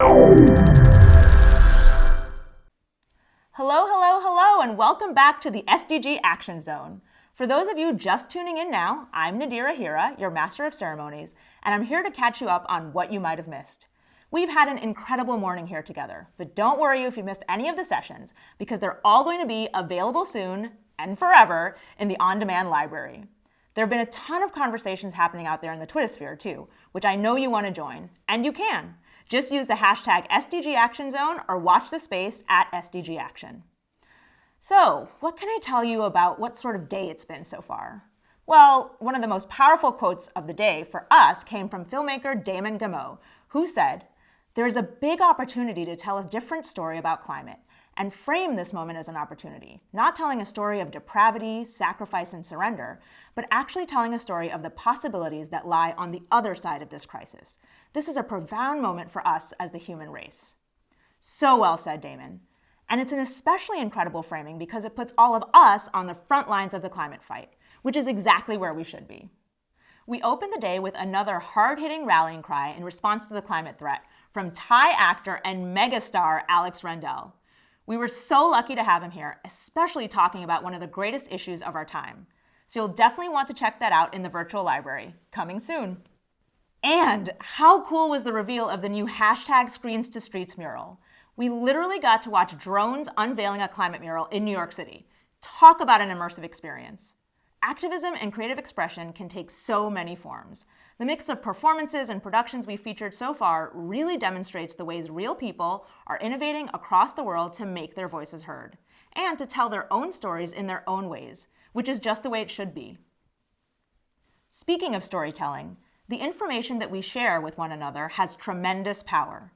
Hello, and welcome back to the SDG Action Zone. For those of you just tuning in now, I'm Nadira Hira, your Master of Ceremonies, and I'm here to catch you up on what you might have missed. We've had an incredible morning here together, but don't worry if you missed any of the sessions, because they're all going to be available soon and forever in the on-demand library. There have been a ton of conversations happening out there in the Twittersphere too, which I know you want to join, and you can. Just use the hashtag SDG Action Zone or watch the space at SDG Action. So, what can I tell you about what sort of day it's been so far? Well, one of the most powerful quotes of the day for us came from filmmaker Damon Gameau, who said, "There is a big opportunity to tell a different story about climate and frame this moment as an opportunity, not telling a story of depravity, sacrifice, and surrender, but actually telling a story of the possibilities that lie on the other side of this crisis. This is a profound moment for us as the human race." So well said, Damon. And it's an especially incredible framing because it puts all of us on the front lines of the climate fight, which is exactly where we should be. We opened the day with another hard-hitting rallying cry in response to the climate threat from Thai actor and megastar Alex Rendell. We were so lucky to have him here, especially talking about one of the greatest issues of our time. So you'll definitely want to check that out in the virtual library, coming soon. And how cool was the reveal of the new hashtag Screens to Streets mural? We literally got to watch drones unveiling a climate mural in New York City. Talk about an immersive experience. Activism and creative expression can take so many forms. The mix of performances and productions we featured so far really demonstrates the ways real people are innovating across the world to make their voices heard, and to tell their own stories in their own ways, which is just the way it should be. Speaking of storytelling, the information that we share with one another has tremendous power.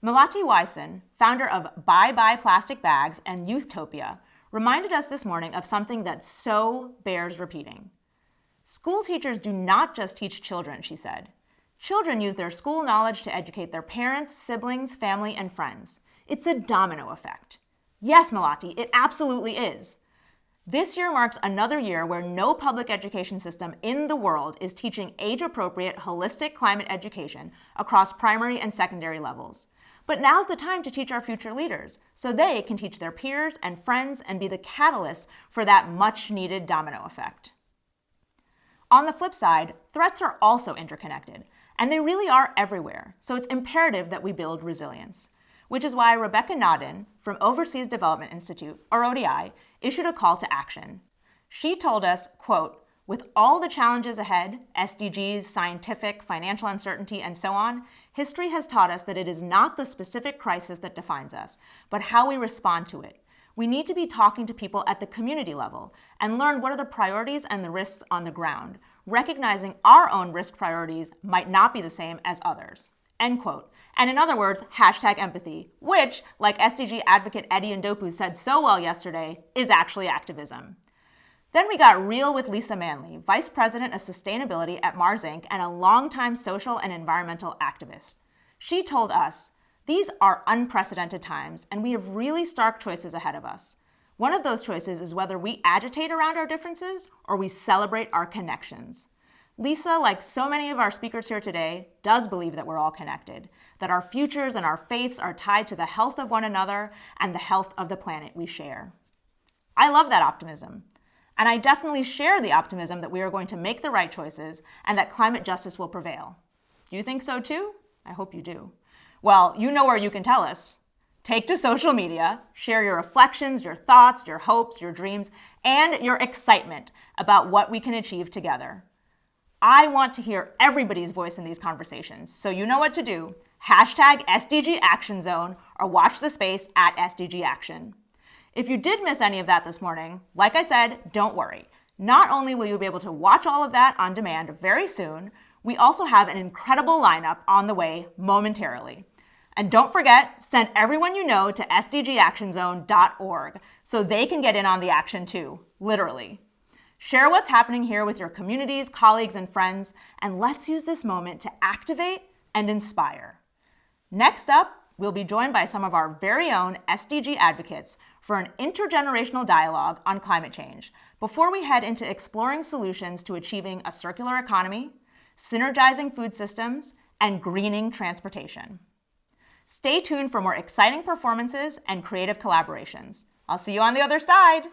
Melati Wyson, founder of Bye Bye Plastic Bags and Youthtopia, reminded us this morning of something that so bears repeating. School teachers do not just teach children, she said. Children use their school knowledge to educate their parents, siblings, family, and friends. It's a domino effect. Yes, Melati, it absolutely is. This year marks another year where no public education system in the world is teaching age-appropriate, holistic climate education across primary and secondary levels. But now's the time to teach our future leaders so they can teach their peers and friends and be the catalyst for that much-needed domino effect. On the flip side, threats are also interconnected, and they really are everywhere, so it's imperative that we build resilience, which is why Rebecca Nodden from Overseas Development Institute, or ODI, issued a call to action. She told us, quote, "With all the challenges ahead, SDGs, scientific, financial uncertainty, and so on, history has taught us that it is not the specific crisis that defines us, but how we respond to it. We need to be talking to people at the community level and learn what are the priorities and the risks on the ground, recognizing our own risk priorities might not be the same as others." End quote. And in other words, hashtag empathy, which, like SDG advocate Eddie Ndopu said so well yesterday, is actually activism. Then we got real with Lisa Manley, Vice President of Sustainability at Mars Inc. and a longtime social and environmental activist. She told us, "These are unprecedented times, and we have really stark choices ahead of us. One of those choices is whether we agitate around our differences or we celebrate our connections." Lisa, like so many of our speakers here today, does believe that we're all connected, that our futures and our faiths are tied to the health of one another and the health of the planet we share. I love that optimism. And I definitely share the optimism that we are going to make the right choices and that climate justice will prevail. Do you think so too? I hope you do. Well, you know where you can tell us. Take to social media, share your reflections, your thoughts, your hopes, your dreams, and your excitement about what we can achieve together. I want to hear everybody's voice in these conversations, so you know what to do. Hashtag SDG Action Zone or watch the space at SDG Action. If you did miss any of that this morning, like I said, don't worry. Not only will you be able to watch all of that on demand very soon, we also have an incredible lineup on the way momentarily. And don't forget, send everyone you know to sdgactionzone.org so they can get in on the action too, literally. Share what's happening here with your communities, colleagues, and friends, and let's use this moment to activate and inspire. Next up, we'll be joined by some of our very own SDG advocates for an intergenerational dialogue on climate change before we head into exploring solutions to achieving a circular economy, synergizing food systems, and greening transportation. Stay tuned for more exciting performances and creative collaborations. I'll see you on the other side.